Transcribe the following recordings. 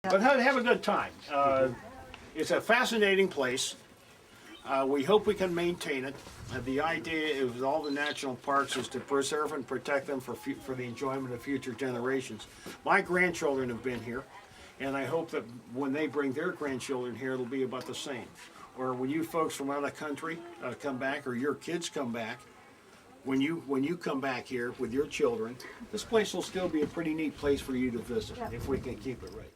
But have a good time. It's a fascinating place. We hope we can maintain it. The idea of all the national parks is to preserve and protect them for the enjoyment of future generations. My grandchildren have been here, and I hope that when they bring their grandchildren here, it'll be about the same. Or when you folks from out of the country come back, or your kids come back, when you come back here with your children, this place will still be a pretty neat place for you to visit if we can keep it right.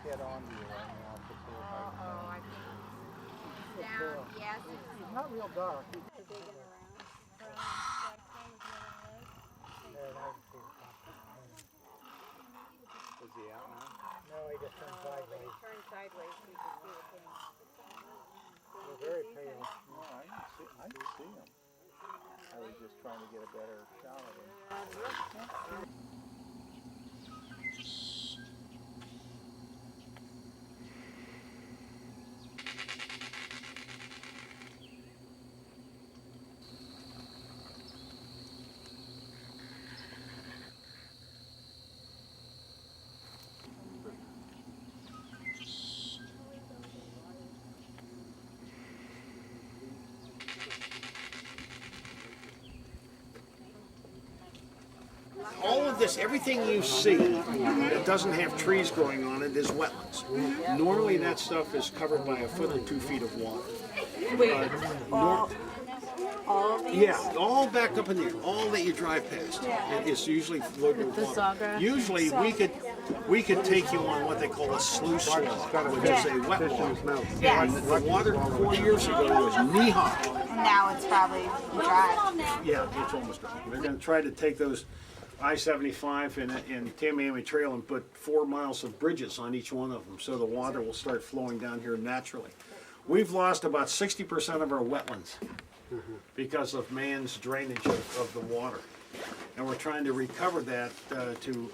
Head on to you right now. Oh, I think he's down. Yes, He's not real dark. he's digging around. There, I can see it. Is he out now? No, he just turned But sideways. he turned sideways so you can see the thing. They're very pale. No, I can see him. I was just trying to get a better shot of him. All of this, everything you see that doesn't have trees growing on it is wetlands. Normally that stuff is covered by 1 foot or 2 feet of water. Wait, all these? Yeah, all back up in there, all that you drive past. It is usually loaded with water. sawgrass? Usually we could take you on what they call a sluice swell, which is a wet water. Yes. And the water 4 years ago was knee high. And now it's probably dry. Yeah, it's almost dry. They're going to try to take those I-75 and Tamiami Trail and put 4 miles of bridges on each one of them, so the water will start flowing down here naturally. We've lost about 60% of our wetlands because of man's drainage of the water, and we're trying to recover that to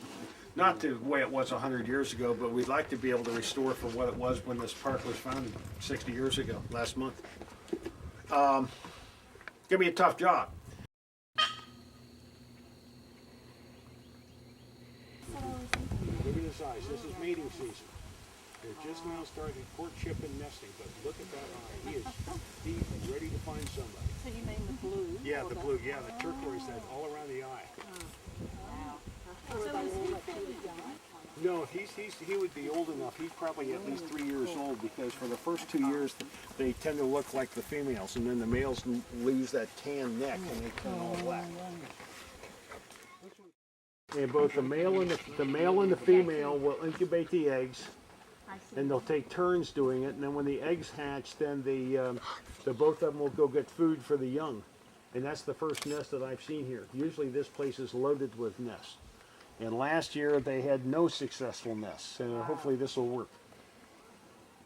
not to the way it was 100 years ago, but we'd like to be able to restore it for what it was when this park was founded 60 years ago, last month. It's gonna be a tough job. Look at his eyes. This is mating season. They're just now starting courtship and nesting, but look at that eye. He is ready to find somebody. So you mean the blue? Yeah, the blue. Yeah, the turquoise. That all around the eye. No, he would be old enough. He's probably at least 3 years old, because for the first 2 years they tend to look like the females, and then the males lose that tan neck and they turn all black. And both the male and the female will incubate the eggs, and they'll take turns doing it. And then when the eggs hatch, then the both of them will go get food for the young, and that's the first nest that I've seen here. Usually this place is loaded with nests, and last year they had no successful nests. And hopefully this will work.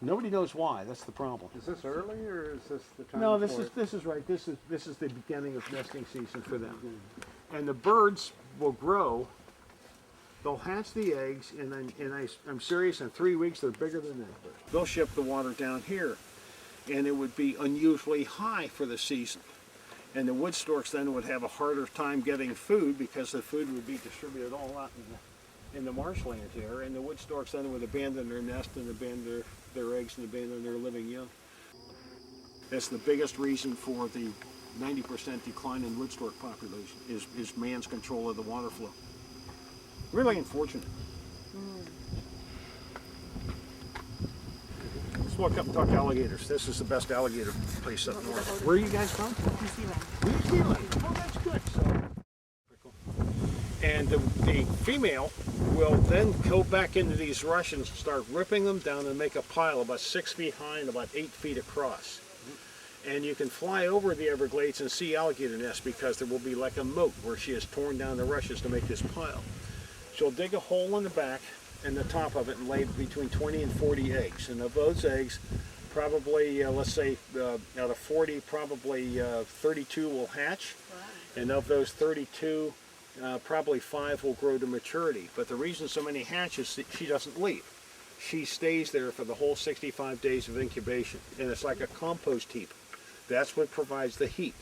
Nobody knows why. That's the problem. Is this early or is this the time? No, this is right. This is the beginning of nesting season for them, and the birds will grow. They'll hatch the eggs, and I'm serious. In 3 weeks, they're bigger than that. They'll ship the water down here, and it would be unusually high for the season. And the wood storks then would have a harder time getting food, because the food would be distributed all out in the marshlands there, and the wood storks then would abandon their nest and abandon their eggs and abandon their living young. That's the biggest reason for the 90% decline in wood stork population is man's control of the water flow. Really unfortunate. Let's walk up and talk alligators. This is the best alligator place up north. Where are you guys from? New Zealand. New Zealand. Oh, that's good. So, And the female will then go back into these rushes and start ripping them down and make a pile about 6 feet high and about 8 feet across. And you can fly over the Everglades and see alligator nests because there will be like a moat where she has torn down the rushes to make this pile. She'll dig a hole in the back and the top of it and lay between 20 and 40 eggs. And of those eggs, probably, let's say, out of 40, probably 32 will hatch. And of those 32, probably 5 will grow to maturity. But the reason so many hatch is that she doesn't leave. She stays there for the whole 65 days of incubation. And it's like a compost heap. That's what provides the heat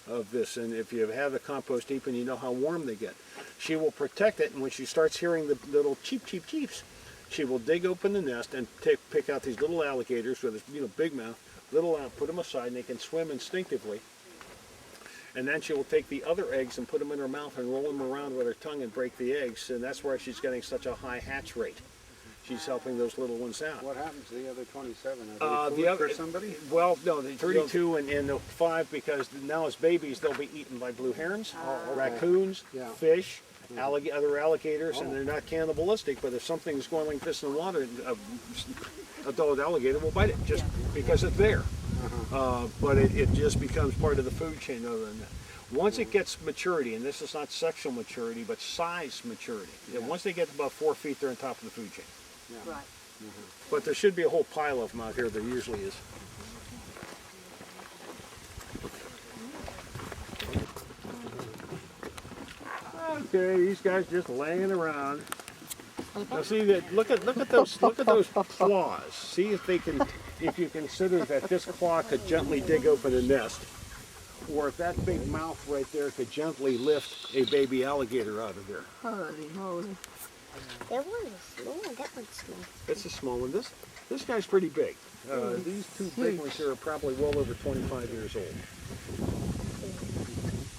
of this. And if you have a compost heap and you know how warm they get, she will protect it. And when she starts hearing the little cheep, cheep, cheeps, she will dig open the nest and pick out these little alligators with a big mouth, little out, put them aside, and they can swim instinctively. And then she will take the other eggs and put them in her mouth and roll them around with her tongue and break the eggs. And that's why she's getting such a high hatch rate. She's helping those little ones out. What happens to the other 27? Are they food for somebody? Well, no, the 32 and the 5, because now as babies they'll be eaten by blue herons, raccoons, fish, other alligators, and they're not cannibalistic. But if something's going like this in the water, an adult alligator will bite it just because it's there. But it just becomes part of the food chain other than that. Once it gets maturity, and this is not sexual maturity, but size maturity, and once they get above 4 feet, they're on top of the food chain. Right. But there should be a whole pile of them out here. There usually is. Okay, these guys just laying around. Now see that. Look at those claws. See if you consider that this claw could gently dig open a nest, or if that big mouth right there could gently lift a baby alligator out of there. Holy moly. That one is small, that one's small. It's a small one. This guy's pretty big. These two big ones here are probably well over 25 years old.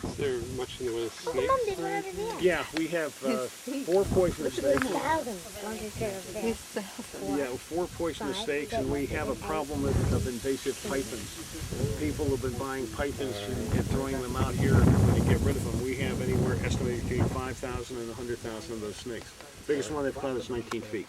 Is there much in the way of Well, Mom did one over there. Yeah, we have 4 poisonous snakes. Thousands wandered there over there. Yeah, 4 poisonous snakes, and we have a problem of invasive pythons. People have been buying pythons and throwing them out here to get rid of them. We have anywhere estimated between 5,000 and 100,000 of those snakes. Biggest one they've caught is 19 feet.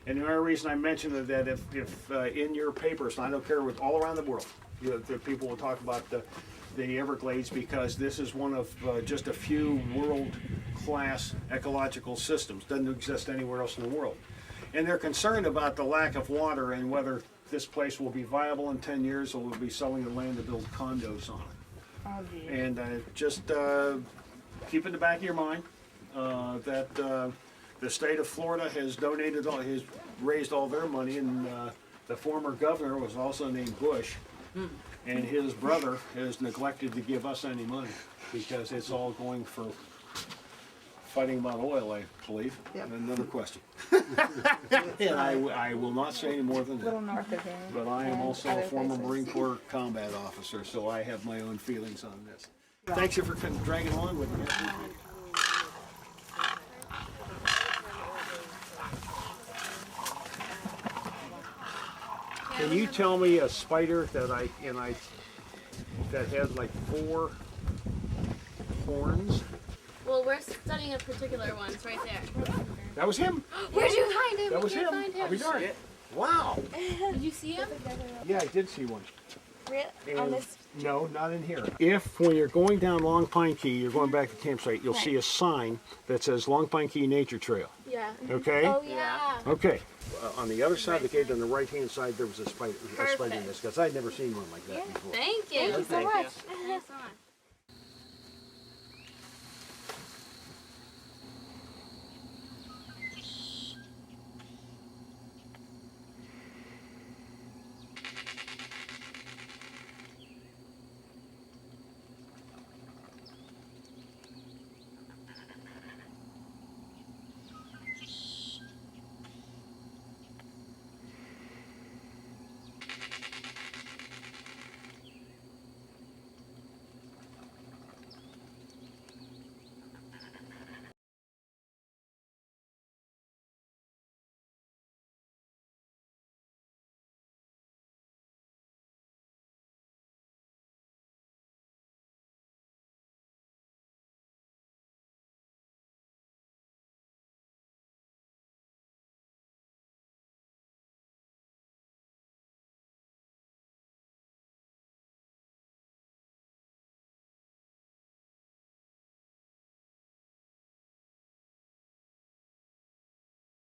And the only reason I mention that if in your papers, and I don't care with all around the world, the people will talk about the Everglades, because this is one of just a few world-class ecological systems. Doesn't exist anywhere else in the world. And they're concerned about the lack of water and whether this place will be viable in 10 years or we'll be selling the land to build condos on it. Oh, dear. And just keep in the back of your mind that the state of Florida has raised all their money, and the former governor was also named Bush, and his brother has neglected to give us any money because it's all going for fighting about oil, I believe. Yep. Another question. And I will not say any more than A little that. north of him. But I am and also a other former places. Marine Corps combat officer, so I have my own feelings on this. Thanks you for dragging along with me. Can you tell me a spider that had like 4 horns? Well, we're studying a particular one. It's right there. That was him. Where'd you find him? That was Where'd him. you find him? I'll be darned. Wow. Did you see him? Yeah, I did see one. Really? On And this, no, not in here. If when you're going down Long Pine Key, you're going back to the campsite, you'll see a sign that says Long Pine Key Nature Trail. Yeah. Okay? oh yeah. Okay. On the other side of the gate, on the right-hand side, there was a spider Perfect. nest, because I'd never seen one like that before. Thank you. Thank you so much. Thanks so much.